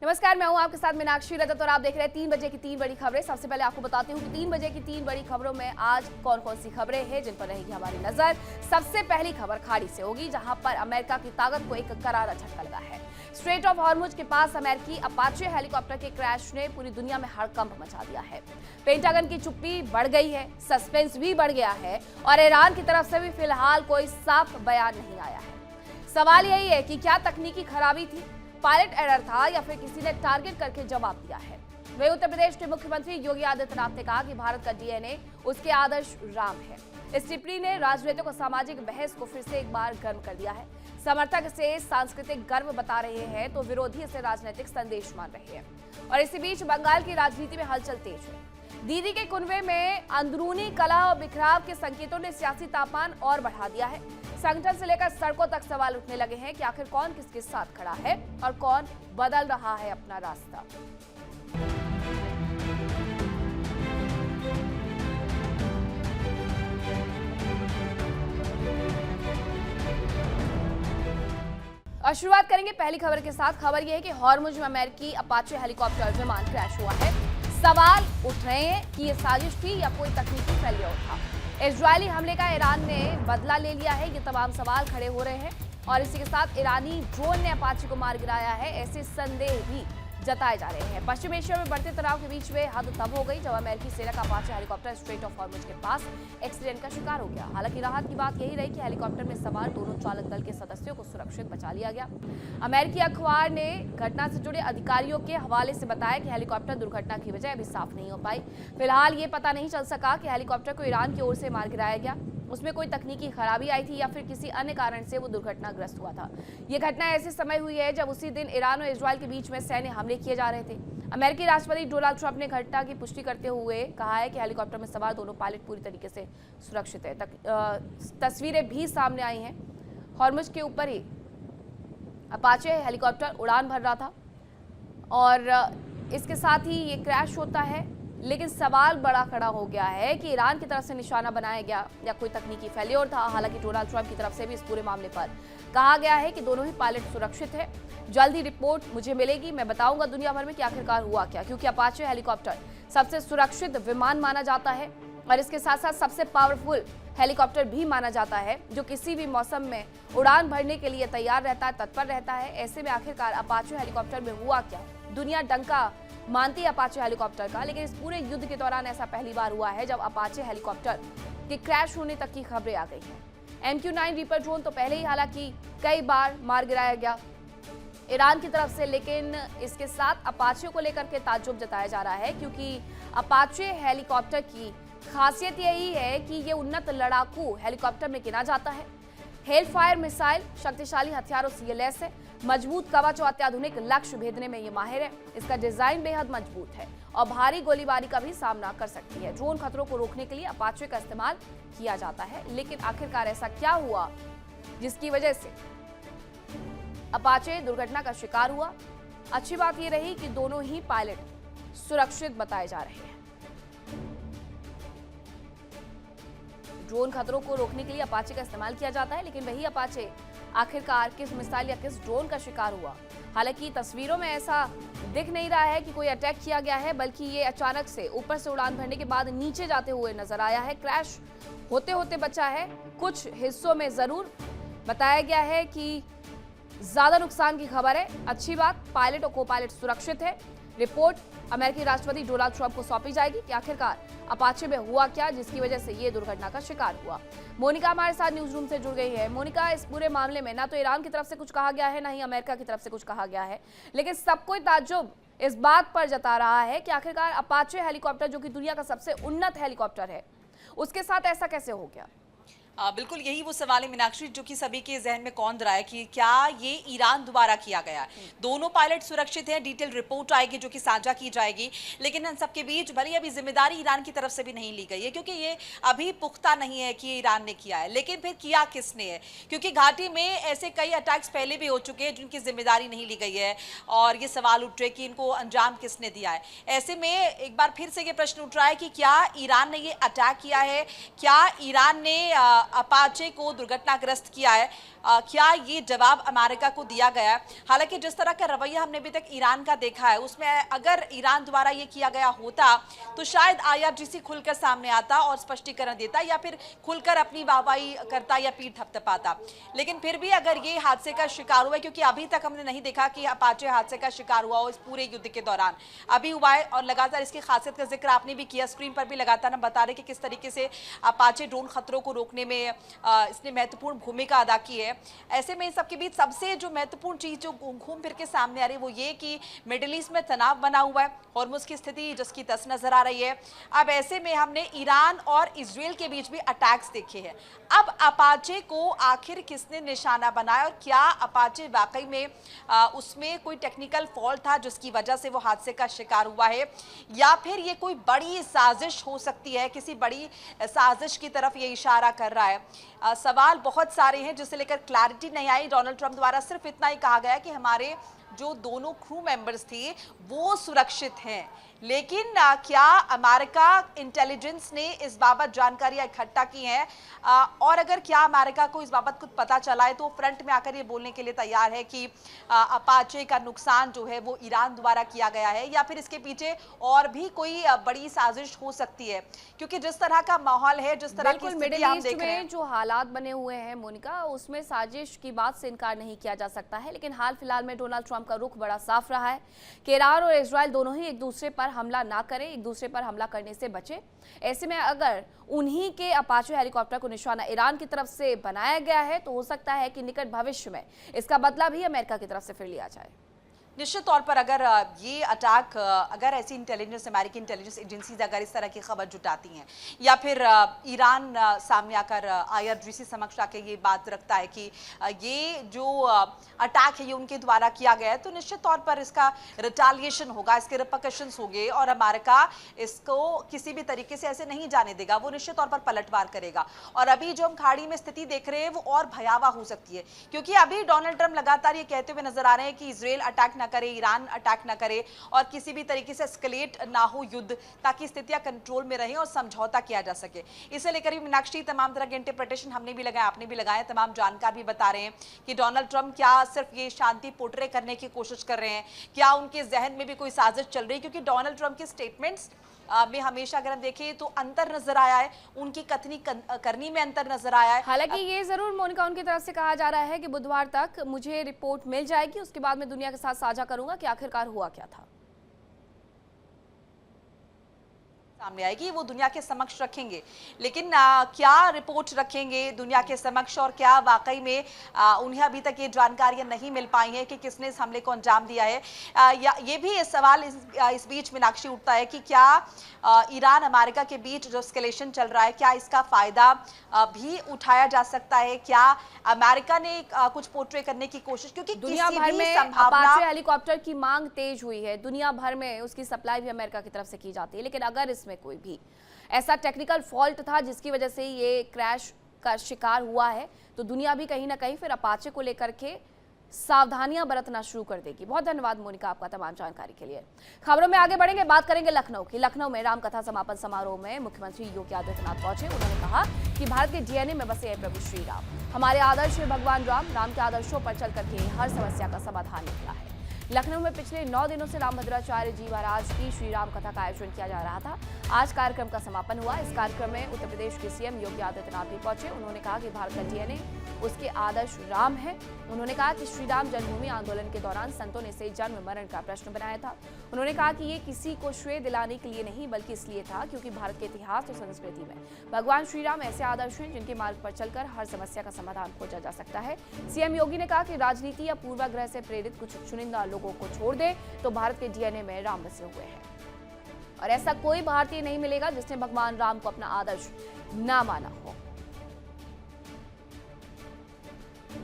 नमस्कार, मैं हूं आपके साथ मीनाक्षी रजत और आप देख रहे हैं 3 बजे की 3 बड़ी खबरें। सबसे पहले आपको बताती हूं कि 3 बजे की 3 बड़ी खबरों में आज कौन कौन सी खबरें हैं जिन पर रहेगी हमारी नजर। सबसे पहली खबर खाड़ी से होगी, जहां पर अमेरिका की ताकत को एक करारा झटका लगा है। स्ट्रेट ऑफ हॉर्मुज के पास अमेरिकी अपाचे हेलीकॉप्टर के क्रैश ने पूरी दुनिया में हड़कंप मचा दिया है। पेंटागन की चुप्पी बढ़ गई है, सस्पेंस भी बढ़ गया है और ईरान की तरफ से भी फिलहाल कोई साफ बयान नहीं आया है। सवाल यही है कि क्या तकनीकी खराबी थी, पायलट एरर था या फिर किसी ने टारगेट करके जवाब दिया है। वही उत्तर प्रदेश के मुख्यमंत्री योगी आदित्यनाथ ने कहा कि भारत का डीएनए उसके आदर्श राम है। इस टिप्पणी ने राजनीतिक और सामाजिक बहस को फिर से एक बार गर्म कर दिया है। समर्थक इसे सांस्कृतिक गर्व बता रहे हैं तो विरोधी इसे राजनीतिक संदेश मान रहे हैं। और इसी बीच बंगाल की राजनीति में हलचल तेज है। दीदी के कुनबे में अंदरूनी कलह और बिखराव के संकेतों ने सियासी तापमान और बढ़ा दिया है। संगठन से लेकर सड़कों तक सवाल उठने लगे हैं कि आखिर कौन किसके साथ खड़ा है और कौन बदल रहा है अपना रास्ता। और शुरुआत करेंगे पहली खबर के साथ। खबर यह है कि हॉर्मुज में अमेरिकी अपाचे हेलीकॉप्टर विमान क्रैश हुआ है। सवाल उठ रहे हैं कि यह साजिश थी या कोई तकनीकी फेलियर था। इजरायली हमले का ईरान ने बदला ले लिया है, ये तमाम सवाल खड़े हो रहे हैं। और इसी के साथ ईरानी ड्रोन ने अपाचे को मार गिराया है, ऐसे संदेह भी जताए जा रहे हैं। पश्चिम एशिया में बढ़ते तनाव के बीच में हद तब हो गई जब अमेरिकी सेना का Apache helicopter straight of Hormuz के पास एक्सीडेंट का शिकार हो गया। हालांकि राहत की बात यही रही कि हेलीकॉप्टर में सवार दोनों चालक दल के सदस्यों को सुरक्षित बचा लिया गया। अमेरिकी अखबार ने घटना से जुड़े अधिकारियों के हवाले से बताया कि हेलीकॉप्टर दुर्घटना की वजह अभी साफ नहीं हो पाई। फिलहाल ये पता नहीं चल सका कि हेलीकॉप्टर को ईरान की ओर से मार गिराया गया, उसमें कोई तकनीकी खराबी आई थी या फिर किसी अन्य कारण से वो दुर्घटनाग्रस्त हुआ था। ये घटना ऐसे समय हुई है जब उसी दिन ईरान और इजरायल के बीच में सैन्य हमले किए जा रहे थे। अमेरिकी राष्ट्रपति डोनाल्ड ट्रंप ने घटना की पुष्टि करते हुए कहा है कि हेलीकॉप्टर में सवार दोनों पायलट पूरी तरीके से सुरक्षित है। तस्वीरें भी सामने आई हैं। हॉर्मुज के ऊपर ही अपाचे हेलीकॉप्टर उड़ान भर रहा था और इसके साथ ही ये क्रैश होता है। लेकिन सवाल बड़ा खड़ा हो गया है कि ईरान की तरफ से निशाना बनाया गया या कोई तकनीकी फेलियर था। हालांकि डोनाल्ड ट्रंप की तरफ से भी इस पूरे मामले पर कहा गया है कि दोनों ही पायलट सुरक्षित है। जल्द ही रिपोर्ट मुझे मिलेगी, मैं बताऊंगा दुनिया भर में कि आखिरकार हुआ क्या, क्योंकि अपाचे हेलीकॉप्टर सबसे सुरक्षित विमान माना जाता है और इसके साथ साथ सबसे पावरफुल हेलीकॉप्टर भी माना जाता है जो किसी भी मौसम में उड़ान भरने के लिए तैयार रहता है, तत्पर रहता है। ऐसे में आखिरकार अपाचे हेलीकॉप्टर में हुआ क्या? दुनिया डंका मानती है अपाचे हेलीकॉप्टर का, लेकिन इस पूरे युद्ध के दौरान ऐसा पहली बार हुआ है जब अपाचे हेलीकॉप्टर के क्रैश होने तक की खबरें आ गई हैं। MQ-9 रीपर ड्रोन तो पहले ही हालांकि कई बार मार गिराया गया ईरान की तरफ से, लेकिन इसके साथ अपाचे को लेकर के ताज्जुब जताया जा रहा है क्योंकि अपाचे हेलीकॉप्टर की खासियत यही है कि ये उन्नत लड़ाकू हेलीकॉप्टर में गिना जाता है। हेल फायर मिसाइल शक्तिशाली हथियारों से ये लैस है, मजबूत कवच और अत्याधुनिक लक्ष्य भेदने में ये माहिर है। इसका डिजाइन बेहद मजबूत है और भारी गोलीबारी का भी सामना कर सकती है। ड्रोन खतरों को रोकने के लिए अपाचे का इस्तेमाल किया जाता है, लेकिन आखिरकार ऐसा क्या हुआ जिसकी वजह से अपाचे दुर्घटना का शिकार हुआ? अच्छी बात यह रही कि दोनों ही पायलट सुरक्षित बताए जा रहे हैं। ड्रोन खतरों को रोकने के लिए अपाचे का इस्तेमाल किया जाता है, लेकिन वही अपाचे आखिरकार किस मिसाइल या किस ड्रोन का शिकार हुआ? हालांकि तस्वीरों में ऐसा दिख नहीं रहा है कि कोई अटैक किया गया है, बल्कि ये अचानक से ऊपर से उड़ान भरने के बाद नीचे जाते हुए नजर आया है। क्रैश होते होते बचा है, कुछ हिस्सों में जरूर बताया गया है कि ज्यादा नुकसान की खबर है। अच्छी बात, पायलट और को पायलट सुरक्षित है। रिपोर्ट अमेरिकी राष्ट्रपति डोनाल्ड ट्रंप को सौंपी जाएगी कि आखिरकार अपाचे में हुआ क्या जिसकी वजह से ये दुर्घटना का शिकार हुआ। मोनिका हमारे साथ न्यूज रूम से जुड़ गई है। मोनिका, इस पूरे मामले में ना तो ईरान की तरफ से कुछ कहा गया है, ना ही अमेरिका की तरफ से कुछ कहा गया है, लेकिन सब कोई ताज्जुब इस बात पर जता रहा है कि आखिरकार अपाचे हेलीकॉप्टर जो कि दुनिया का सबसे उन्नत हेलीकॉप्टर है, उसके साथ ऐसा कैसे हो गया? बिल्कुल यही वो सवाल है मीनाक्षी जो कि सभी के जहन में कौंध रहा है कि क्या ये ईरान द्वारा किया गया। दोनों पायलट सुरक्षित हैं, डिटेल रिपोर्ट आएगी जो कि साझा की जाएगी, लेकिन इन सबके बीच भले अभी जिम्मेदारी ईरान की तरफ से भी नहीं ली गई है क्योंकि ये अभी पुख्ता नहीं है कि ईरान ने किया है, लेकिन फिर किया किसने है, क्योंकि घाटी में ऐसे कई अटैक्स पहले भी हो चुके हैं जिनकी जिम्मेदारी नहीं ली गई है और ये सवाल उठ रहे कि इनको अंजाम किसने दिया है। ऐसे में एक बार फिर से ये प्रश्न उठ रहा है कि क्या ईरान ने ये अटैक किया है, क्या ईरान ने अपाचे को दुर्घटनाग्रस्त किया है। क्या ये जवाब अमेरिका को दिया गया? हालांकि जिस तरह का रवैया हमने अभी तक ईरान का देखा है, उसमें अगर ईरान द्वारा ये किया गया होता तो शायद IRGC खुलकर सामने आता और स्पष्टीकरण देता, या फिर खुलकर अपनी वाहवाही करता या पीठ थपथपाता। लेकिन फिर भी अगर ये हादसे का शिकार हुआ, क्योंकि अभी तक हमने नहीं देखा कि अपाचे हादसे का शिकार हुआ हो इस पूरे युद्ध के दौरान, अभी हुआ है। और लगातार इसकी खासियत का जिक्र आपने भी किया, स्क्रीन पर भी लगातार हम बता रहे कि किस तरीके से अपाचे ड्रोन खतरों को रोकने में इसने महत्वपूर्ण भूमिका अदा की है। ऐसे में इन सबके बीच सबसे जो महत्वपूर्ण चीज जो घूम फिर के सामने आ रही है वो ये कि मिडिल ईस्ट में तनाव बना हुआ है, हॉर्मुज़ की स्थिति जिसकी तस नजर आ रही है। अब ऐसे में हमने ईरान और इजराइल के बीच भी अटैक्स देखे हैं। अब अपाचे को आखिर किसने निशाना बनाया, और क्या अपाचे वाकई में उसमें कोई टेक्निकल फॉल्ट था जिसकी वजह से वो हादसे का शिकार हुआ है, या फिर ये कोई बड़ी साजिश हो सकती है, किसी बड़ी साजिश की तरफ ये इशारा कर रहा है। सवाल बहुत सारे हैं जिसे लेकर क्लैरिटी नहीं आई। डोनाल्ड ट्रंप द्वारा सिर्फ इतना ही कहा गया कि हमारे जो दोनों क्रू मेंबर्स थे वो सुरक्षित हैं, लेकिन क्या अमेरिका इंटेलिजेंस ने इस बाबत जानकारियां इकट्ठा की हैं, और अगर क्या अमेरिका को इस बाबत कुछ पता चला है तो फ्रंट में आकर ये बोलने के लिए तैयार है कि अपाचे का नुकसान जो है वो ईरान द्वारा किया गया है, या फिर इसके पीछे और भी कोई बड़ी साजिश हो सकती है? क्योंकि जिस तरह का माहौल है, जिस तरह की स्थिति हम देख रहे हैं, जो हालात बने हुए हैं मोनिका, उसमें साजिश की बात से इनकार नहीं किया जा सकता है। लेकिन हाल फिलहाल में डोनाल्ड ट्रंप का रुख बड़ा साफ रहा है कि ईरान और इजराइल दोनों ही एक दूसरे पर हमला ना करें, एक दूसरे पर हमला करने से बचे। ऐसे में अगर उन्हीं के अपाचे हेलीकॉप्टर को निशाना ईरान की तरफ से बनाया गया है तो हो सकता है कि निकट भविष्य में इसका बदला भी अमेरिका की तरफ से फिर लिया जाए। निश्चित तौर पर अगर ये अटैक, अगर ऐसी इंटेलिजेंस, अमेरिकी इंटेलिजेंस एजेंसीज अगर इस तरह की खबर जुटाती हैं, या फिर ईरान सामने आकर IRGC समक्ष आके ये बात रखता है कि ये जो अटैक है ये उनके द्वारा किया गया है, तो निश्चित तौर पर इसका रिटालिएशन होगा, इसके रिपरकशंस होंगे, और अमेरिका इसको किसी भी तरीके से ऐसे नहीं जाने देगा। वो निश्चित तौर पर पलटवार करेगा। और अभी जो हम खाड़ी में स्थिति देख रहे हैं वो और भयावह हो सकती है, क्योंकि अभी डोनाल्ड ट्रंप लगातार ये कहते हुए नजर आ रहे हैं कि इजराइल अटैक ना करे, ईरान अटैक ना करे, और किसी भी तरीके से एस्केलेट ना हो युद्ध, ताकि स्थितियां कंट्रोल में रहें और समझौता किया जा सके। इसे लेकर भी मीनाक्षी तमाम तरह के इंटरप्रिटेशन हमने भी लगाए, आपने भी लगाए, तमाम जानकार भी बता रहे हैं कि डोनाल्ड ट्रंप क्या सिर्फ ये शांति पोर्ट्रे करने की कोशिश कर रहे हैं, क्या उनके जहन में भी कोई साजिश चल रही है? क्योंकि डोनाल्ड ट्रंप के स्टेटमेंट्स में हमेशा अगर हम देखें तो अंतर नजर आया है, उनकी कथनी करनी में अंतर नजर आया है। हालांकि ये जरूर मोनिका उनकी तरफ से कहा जा रहा है कि बुधवार तक मुझे रिपोर्ट मिल जाएगी, उसके बाद मैं दुनिया के साथ साझा करूंगा कि आखिरकार हुआ क्या था। सामने आएगी वो दुनिया के समक्ष रखेंगे, लेकिन क्या रिपोर्ट रखेंगे दुनिया के समक्ष, और क्या वाकई में उन्हें अभी तक ये जानकारियां नहीं मिल पाई हैं कि किसने इस हमले को अंजाम दिया है? या ये भी इस सवाल इस बीच मीनाक्षी उठता है कि क्या ईरान अमेरिका के बीच जो एस्केलेशन चल रहा है, क्या इसका फायदा भी उठाया जा सकता है? क्या अमेरिका ने कुछ पोर्ट्रे करने की कोशिश, क्योंकि दुनिया भर में अपाचे हेलीकॉप्टर की मांग तेज हुई है, दुनिया भर में उसकी सप्लाई भी अमेरिका की तरफ से की जाती है, लेकिन अगर इसमें कोई भी ऐसा टेक्निकल फॉल्ट था जिसकी वजह से ये क्रैश का शिकार हुआ है, तो दुनिया भी कहीं ना कहीं फिर अपाचे को लेकर के सावधानियां बरतना शुरू कर देगी। बहुत धन्यवाद मोनिका आपका तमाम जानकारी के लिए। खबरों में आगे बढ़ेंगे, बात करेंगे लखनऊ की। लखनऊ में रामकथा समापन समारोह में मुख्यमंत्री योगी आदित्यनाथ पहुंचे। उन्होंने कहा कि भारत के DNA में बसे हैं प्रभु श्री राम, हमारे आदर्श है भगवान राम के आदर्शों पर चल करके हर समस्या का समाधान निकला है। लखनऊ में पिछले 9 दिनों से रामभद्राचार्य जी महाराज की श्री राम कथा का आयोजन किया जा रहा था। आज कार्यक्रम का समापन हुआ। इस कार्यक्रम में उत्तर प्रदेश के CM योगी आदित्यनाथ भी पहुंचे। उन्होंने कहा कि भारत का DNA उसके आदर्श राम है। उन्होंने कहा कि श्री राम जन्मभूमि आंदोलन के दौरान संतों ने इसे जन्म मरण का प्रश्न बनाया था। उन्होंने कहा कि ये किसी को श्रेय दिलाने के लिए नहीं बल्कि इसलिए था क्योंकि भारत के इतिहास और संस्कृति में भगवान श्री राम ऐसे आदर्श हैं जिनके मार्ग पर चलकर हर समस्या का समाधान खोजा जा सकता है। CM योगी ने कहा कि राजनीति या पूर्वाग्रह से प्रेरित कुछ चुनिंदा लोगों को छोड़ दे तो भारत के DNA में राम बसे हुए हैं, और ऐसा कोई भारतीय नहीं मिलेगा जिसने भगवान राम को अपना आदर्श ना माना हो।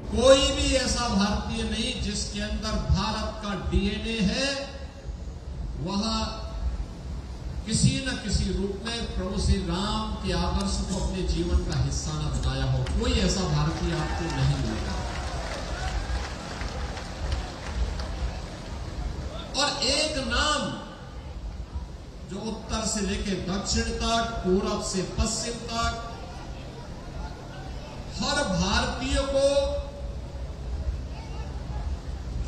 कोई भी ऐसा भारतीय नहीं जिसके अंदर भारत का DNA है, वह किसी न किसी रूप में प्रभु श्री राम के आदर्श को अपने जीवन का हिस्सा न बनाया हो। कोई ऐसा भारतीय आपको नहीं मिलेगा। और एक नाम जो उत्तर से लेकर दक्षिण तक, पूरब से पश्चिम तक हर भारतीय को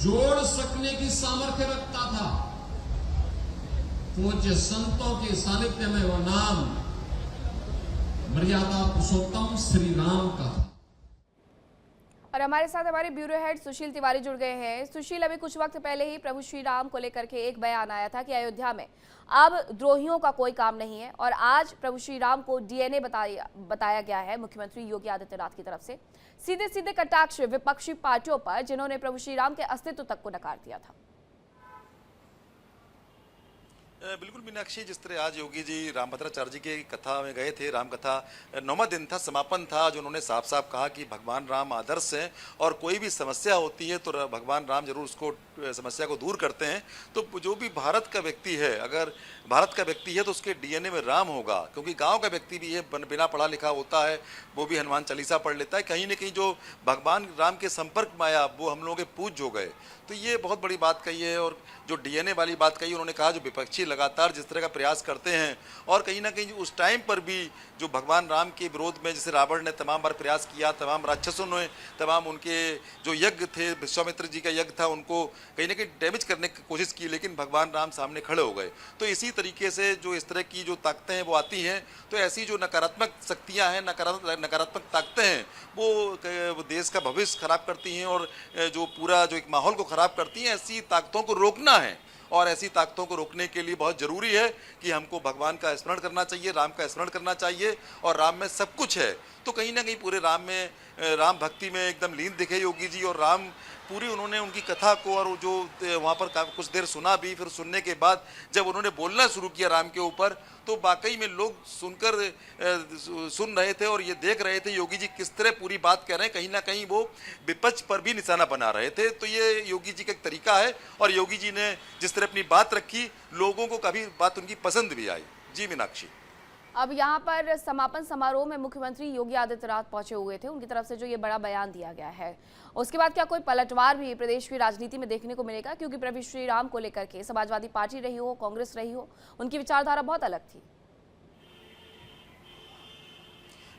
जोड़ सकने की सामर्थ्य रखता था। पूज्य संतों के सानिध्य में वो नाम मर्यादा पुरुषोत्तम श्री राम का था। और हमारे साथ हमारे ब्यूरो हेड सुशील तिवारी जुड़ गए हैं। सुशील, अभी कुछ वक्त पहले ही प्रभु श्री राम को लेकर के एक बयान आया था कि अयोध्या में अब द्रोहियों का कोई काम नहीं है, और आज प्रभु श्री राम को डीएनए बताया गया है मुख्यमंत्री योगी आदित्यनाथ की तरफ से। सीधे सीधे कटाक्ष विपक्षी पार्टियों पर, जिन्होंने प्रभु श्री राम के अस्तित्व तक को नकार दिया था। बिल्कुल मीनाक्षी, जिस तरह आज योगी जी रामभद्राचार्य जी की कथा में गए थे, राम कथा 9वां दिन था, समापन था, जो उन्होंने साफ साफ कहा कि भगवान राम आदर्श हैं और कोई भी समस्या होती है तो भगवान राम जरूर उसको समस्या को दूर करते हैं। तो जो भी भारत का व्यक्ति है, अगर भारत का व्यक्ति है तो उसके डीएनए में राम होगा, क्योंकि गांव का व्यक्ति भी है, बिना पढ़ा लिखा होता है, वो भी हनुमान चालीसा पढ़ लेता है। कहीं ना कहीं जो भगवान राम के संपर्क में आया वो हम लोगों के पूज्य हो गए। तो ये बहुत बड़ी बात कही है। और जो डीएनए वाली बात कही, उन्होंने कहा जो विपक्षी लगातार जिस तरह का प्रयास करते हैं, और कहीं ना कहीं उस टाइम पर भी जो भगवान राम के विरोध में जैसे रावण ने तमाम बार प्रयास किया, तमाम राक्षसों ने तमाम उनके जो यज्ञ थे, विश्वामित्र जी का यज्ञ था, उनको कहीं ना कहीं डैमेज करने की कोशिश की, लेकिन भगवान राम सामने खड़े हो गए। तो इसी तरीके से जो इस तरह की जो ताकतें हैं वो आती हैं, तो ऐसी जो नकारात्मक शक्तियाँ हैं, नकारात्मक ताकतें हैं, वो देश का भविष्य खराब करती हैं और जो पूरा जो एक माहौल को खराब करती हैं। ऐसी ताकतों को रोकना है, और ऐसी ताकतों को रोकने के लिए बहुत ज़रूरी है कि हमको भगवान का स्मरण करना चाहिए, राम का स्मरण करना चाहिए। और राम में सब कुछ है, तो कहीं ना कहीं पूरे राम में, राम भक्ति में एकदम लीन दिखे योगी जी। और राम पूरी उन्होंने उनकी कथा को और जो वहाँ पर कुछ देर सुना भी, फिर सुनने के बाद जब उन्होंने बोलना शुरू किया राम के ऊपर, तो वाकई में लोग सुनकर सुन रहे थे और ये देख रहे थे योगी जी किस तरह पूरी बात कह रहे हैं। कहीं ना कहीं वो विपक्ष पर भी निशाना बना रहे थे। तो ये योगी जी का एक तरीका है, और योगी जी ने जिस तरह अपनी बात रखी, लोगों को कभी बात उनकी पसंद भी आई। जी मीनाक्षी, अब यहाँ पर समापन समारोह में मुख्यमंत्री योगी आदित्यनाथ पहुंचे हुए थे। उनकी तरफ से जो ये बड़ा बयान दिया गया है, उसके बाद क्या कोई पलटवार भी प्रदेश की राजनीति में देखने को मिलेगा? क्योंकि प्रभु श्री राम को लेकर के समाजवादी पार्टी रही हो, कांग्रेस रही हो, उनकी विचारधारा बहुत अलग थी।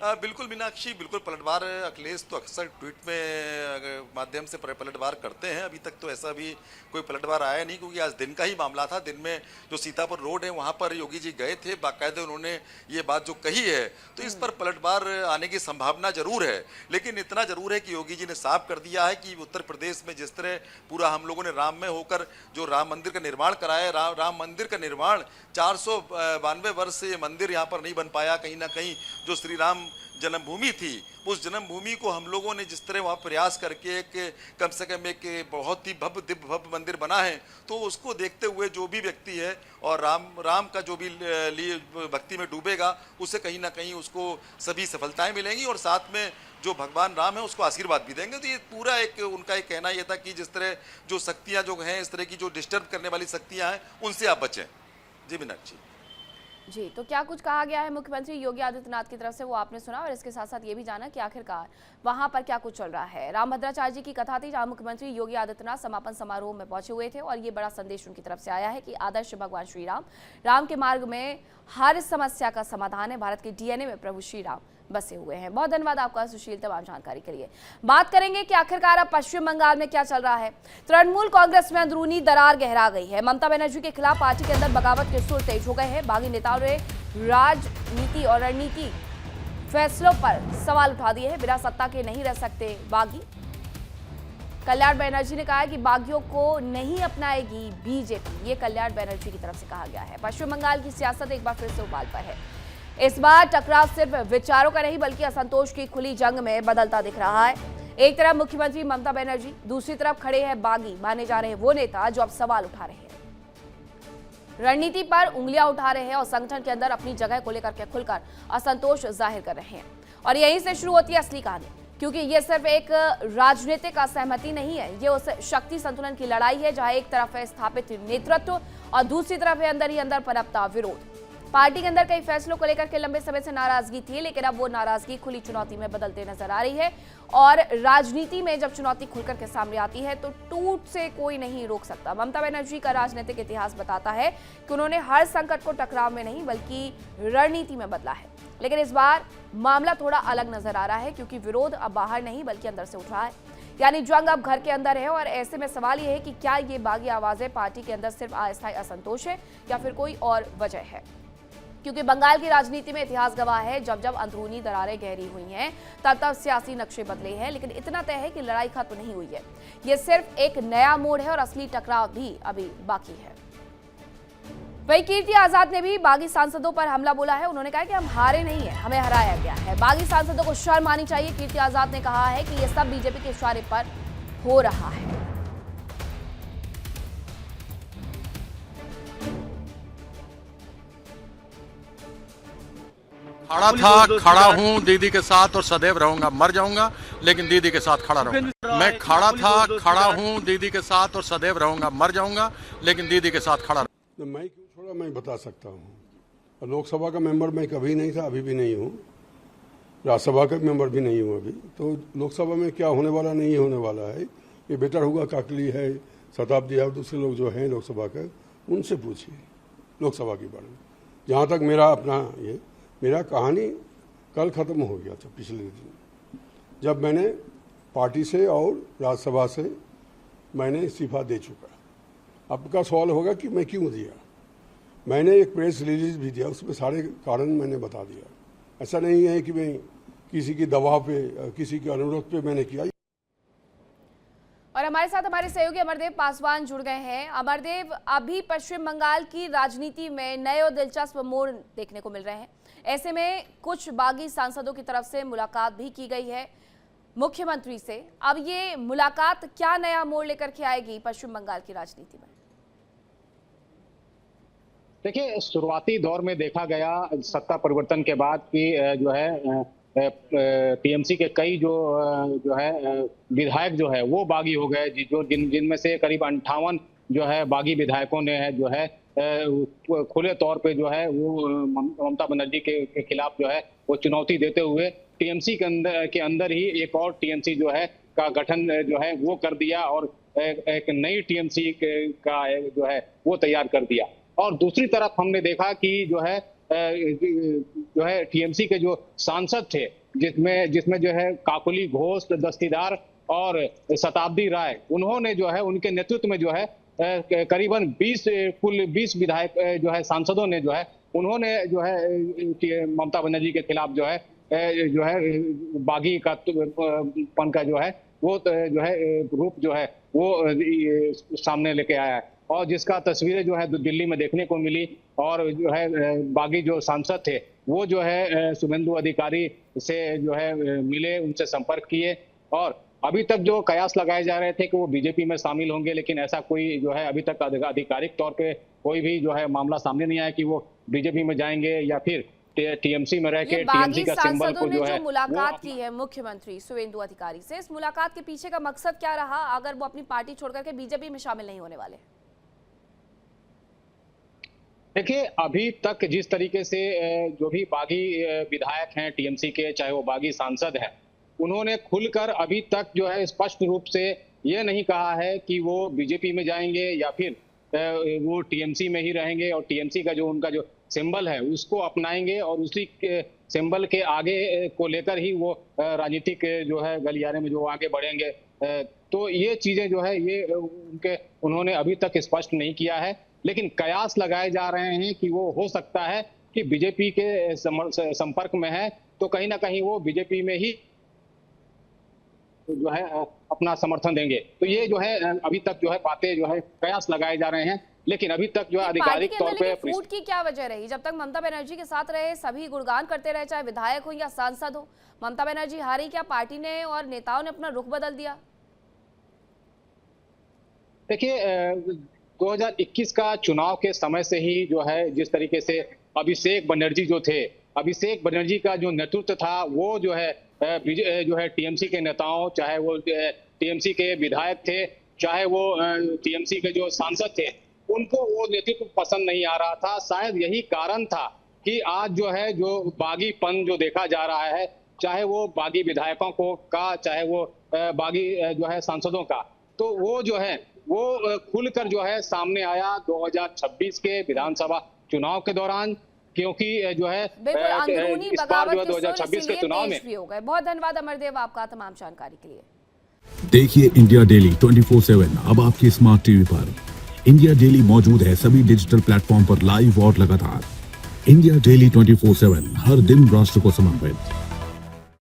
बिल्कुल मीनाक्षी, बिल्कुल पलटवार। अखिलेश तो अक्सर ट्वीट में माध्यम से पलटवार करते हैं। अभी तक तो ऐसा भी कोई पलटवार आया नहीं, क्योंकि आज दिन का ही मामला था। दिन में जो सीतापुर रोड है वहाँ पर योगी जी गए थे, बाकायदे उन्होंने ये बात जो कही है, तो इस पर पलटवार आने की संभावना जरूर है। लेकिन इतना जरूर है कि योगी जी ने साफ कर दिया है कि उत्तर प्रदेश में जिस तरह पूरा हम लोगों ने राम में होकर जो राम मंदिर का निर्माण कराया, राम मंदिर का निर्माण 492 वर्ष से ये मंदिर यहाँ पर नहीं बन पाया। कहीं ना कहीं जो श्री राम जन्मभूमि थी, उस जन्मभूमि को हम लोगों ने जिस तरह वहाँ प्रयास करके एक कम से कम एक बहुत ही दिव्य भव्य मंदिर बना है, तो उसको देखते हुए जो भी व्यक्ति है और राम का जो भी लिए भक्ति में डूबेगा, उसे कहीं ना कहीं उसको सभी सफलताएं मिलेंगी, और साथ में जो भगवान राम है उसको आशीर्वाद भी देंगे। तो ये पूरा एक उनका एक कहना ये था कि जिस तरह जो शक्तियाँ जो हैं, इस तरह की जो डिस्टर्ब करने वाली शक्तियाँ हैं, उनसे आप बचें। जी मीनाक्षी जी, तो क्या कुछ कहा गया है मुख्यमंत्री योगी आदित्यनाथ की तरफ से, वो आपने सुना, और इसके साथ साथ ये भी जाना कि आखिरकार वहां पर क्या कुछ चल रहा है। रामभद्राचार्य जी की कथा थी, जहां मुख्यमंत्री योगी आदित्यनाथ समापन समारोह में पहुंचे हुए थे, और ये बड़ा संदेश उनकी तरफ से आया है कि आदर्श भगवान श्री राम के मार्ग में हर समस्या का समाधान है। भारत के डीएनए में प्रभु श्री राम बसे हुए हैं। बहुत धन्यवाद आपका सुशील, तमाम जानकारी के लिए। बात करेंगे कि आखिरकार अब पश्चिम बंगाल में क्या चल रहा है। तृणमूल कांग्रेस में अंदरूनी दरार गहरा गई है। ममता बनर्जी के खिलाफ पार्टी के अंदर बगावत के सुर तेज हो गए हैं। बागी नेताओं ने राजनीति और रणनीति फैसलों पर सवाल उठा दिए हैं। बिना सत्ता के नहीं रह सकते बागी। कल्याण बनर्जी ने कहा है कि बागियों को नहीं अपनाएगी बीजेपी। ये कल्याण बनर्जी की तरफ से कहा गया है। पश्चिम बंगाल की सियासत एक बार फिर से उबाल पर है। इस बार टकराव सिर्फ विचारों का नहीं, बल्कि असंतोष की खुली जंग में बदलता दिख रहा है। एक तरफ मुख्यमंत्री ममता बनर्जी, दूसरी तरफ खड़े हैं बागी माने जा रहे वो नेता जो अब सवाल उठा रहे हैं, रणनीति पर उंगलियां उठा रहे हैं और संगठन के अंदर अपनी जगह को लेकर के खुलकर असंतोष जाहिर कर रहे हैं। और यहीं से शुरू होती है असली कहानी, क्योंकि ये सिर्फ एक राजनीतिक असहमति नहीं है, ये उस शक्ति संतुलन की लड़ाई है जहां एक तरफ है स्थापित नेतृत्व और दूसरी तरफ है अंदर ही अंदर पनपता विरोध। पार्टी के अंदर कई फैसलों को लेकर के लंबे समय से नाराजगी थी, लेकिन अब वो नाराजगी खुली चुनौती में बदलते नजर आ रही है। और राजनीति में जब चुनौती खुलकर के सामने आती है तो टूट से कोई नहीं रोक सकता। ममता बनर्जी का राजनीतिक इतिहास बताता है कि उन्होंने हर संकट को टकराव में नहीं बल्कि रणनीति में बदला है। लेकिन इस बार मामला थोड़ा अलग नजर आ रहा है, क्योंकि विरोध अब बाहर नहीं बल्कि अंदर से उठ रहा है। यानी जंग अब घर के अंदर है और ऐसे में सवाल यह है कि क्या ये बागी आवाजें पार्टी के अंदर सिर्फ अस्थायी असंतोष है या फिर कोई और वजह है। क्योंकि बंगाल की राजनीति में इतिहास गवाह है, जब जब अंदरूनी दरारें गहरी हुई हैं तब तब सियासी नक्शे बदले हैं, लेकिन इतना तय है कि लड़ाई खत्म नहीं हुई है। ये सिर्फ एक नया मोड़ है और असली टकराव भी अभी बाकी है। वहीं कीर्ति आजाद ने भी बागी सांसदों पर हमला बोला है। उन्होंने कहा कि हम हारे नहीं है, हमें हराया गया है। बागी सांसदों को शर्म आनी चाहिए। कीर्ति आजाद ने कहा है कि ये सब बीजेपी के इशारे पर हो रहा है। खड़ा हूँ दीदी के साथ और सदैव रहूंगा। मर जाऊंगा लेकिन दीदी के साथ खड़ा रहूंगा। मैं खड़ा हूँ दीदी के साथ और सदैव रहूंगा। मर जाऊंगा लेकिन दीदी के साथ खड़ा रहूंगा। तो मैं क्यों छोड़ा, मैं बता सकता हूँ। लोकसभा का मेंबर मैं कभी नहीं था, अभी भी नहीं हूँ। राज्यसभा का मेंबर भी नहीं हूँ अभी। तो लोकसभा में क्या होने वाला नहीं होने वाला है, ये बेटर होगा। काकली है, शताब्दी है और दूसरे लोग जो हैं लोकसभा के, उनसे पूछिए लोकसभा के बारे में। जहाँ तक मेरा कहानी कल ख़त्म हो गया था, पिछले दिन जब मैंने पार्टी से और राज्यसभा से मैंने इस्तीफा दे चुका। आपका सवाल होगा कि मैं क्यों दिया। मैंने एक प्रेस रिलीज भी दिया, उसमें सारे कारण मैंने बता दिया। ऐसा नहीं है कि मैं किसी की दबाव पे, किसी के अनुरोध पे मैंने किया। और हमारे साथ हमारे सहयोगी अमरदेव पासवान जुड़ गए हैं। अमरदेव, अभी पश्चिम बंगाल की राजनीति में नए और दिलचस्प मोड़ देखने को मिल रहे हैं। ऐसे में कुछ बागी सांसदों की तरफ से मुलाकात भी की गई है मुख्यमंत्री से। अब ये मुलाकात क्या नया मोड़ लेकर के आएगी पश्चिम बंगाल की राजनीति में? देखिए, शुरुआती दौर में देखा गया सत्ता परिवर्तन के बाद कि जो है टीएमसी के कई जो है विधायक जो है वो बागी हो गए, जिनमें से करीब 58 जो है बागी विधायकों ने जो है खुले तौर पे जो है वो ममता बनर्जी के खिलाफ जो है वो चुनौती देते हुए टीएमसी के अंदर ही एक और टीएमसी जो है का गठन जो है वो कर दिया और एक नई टीएमसी का जो है वो तैयार कर दिया। और दूसरी तरफ हमने देखा कि जो है टीएमसी के जो सांसद थे, जिसमें जो है काकुली घोष, दस्तीदार और शताब्दी राय, उन्होंने जो है उनके नेतृत्व में जो है करीबन 20 विधायक जो है सांसदों ने जो है उन्होंने जो है ममता बनर्जी के खिलाफ जो है बागी का पन का जो है वो जो है रूप जो है वो सामने लेके आया है और जिसका तस्वीरें जो है दिल्ली में देखने को मिली। और जो है बागी जो सांसद थे वो जो है शुभेंदु अधिकारी से जो है मिले, उनसे संपर्क किए और अभी तक जो कयास लगाए जा रहे थे कि वो बीजेपी में शामिल होंगे, लेकिन ऐसा कोई जो है अभी तक आधिकारिक तौर पे कोई भी जो है मामला सामने नहीं आया कि वो बीजेपी में जाएंगे या फिर टीएमसी में रह के टीएमसी का सिंबल को जो है मुलाकात की है मुख्यमंत्री शुभेंदु अधिकारी से, इस मुलाकात के पीछे का मकसद क्या रहा अगर वो अपनी पार्टी छोड़कर के बीजेपी में शामिल नहीं होने वाले? देखिए, अभी तक जिस तरीके से जो भी बागी विधायक हैं टीएमसी के, चाहे वो बागी सांसद हैं, उन्होंने खुलकर अभी तक जो है स्पष्ट रूप से ये नहीं कहा है कि वो बीजेपी में जाएंगे या फिर वो टीएमसी में ही रहेंगे और टीएमसी का जो उनका जो सिंबल है उसको अपनाएंगे और उसी सिंबल के आगे को लेकर ही वो राजनीतिक जो है गलियारे में जो आगे बढ़ेंगे। तो ये चीजें जो है ये उन्होंने अभी तक स्पष्ट नहीं किया है, लेकिन कयास लगाए जा रहे हैं कि वो हो सकता है कि बीजेपी के संपर्क में है तो कहीं ना कहीं वो बीजेपी में ही जो है अपना समर्थन देंगे। तो ये जो है अभी तक जो है बातें जो है कयास लगाए जा रहे हैं, लेकिन अभी तक जो है आधिकारिक तौर पे फूट की क्या वजह रही? जब तक ममता बनर्जी के साथ रहे सभी गुणगान करते रहे, चाहे विधायक हो या सांसद हो। ममता बनर्जी हारी, क्या पार्टी ने और नेताओं ने अपना रुख बदल दिया? देखिए, 2021 का चुनाव के समय से ही जो है जिस तरीके से अभिषेक बनर्जी जो थे, अभिषेक बनर्जी का जो नेतृत्व था वो जो है टीएमसी के नेताओं, चाहे वो टीएमसी के विधायक थे, चाहे वो टीएमसी के जो सांसद थे, उनको वो नेतृत्व पसंद नहीं आ रहा था। शायद यही कारण था कि आज जो है जो बागीपन जो देखा जा रहा है, चाहे वो बागी विधायकों को का, चाहे वो बागी जो है सांसदों का, तो वो जो है वो खुलकर जो है सामने आया 2026 के विधानसभा चुनाव के दौरान, क्योंकि जो है इस बार जो है 2026 के चुनाव में भी हो गए। बहुत धन्यवाद अमरदेव आपका तमाम जानकारी के लिए। देखिए इंडिया डेली 24/7 अब आपकी स्मार्ट टीवी पर। इंडिया डेली मौजूद है सभी डिजिटल प्लेटफॉर्म पर लाइव और लगातार। इंडिया डेली 24/7 हर दिन राष्ट्र को समर्पित।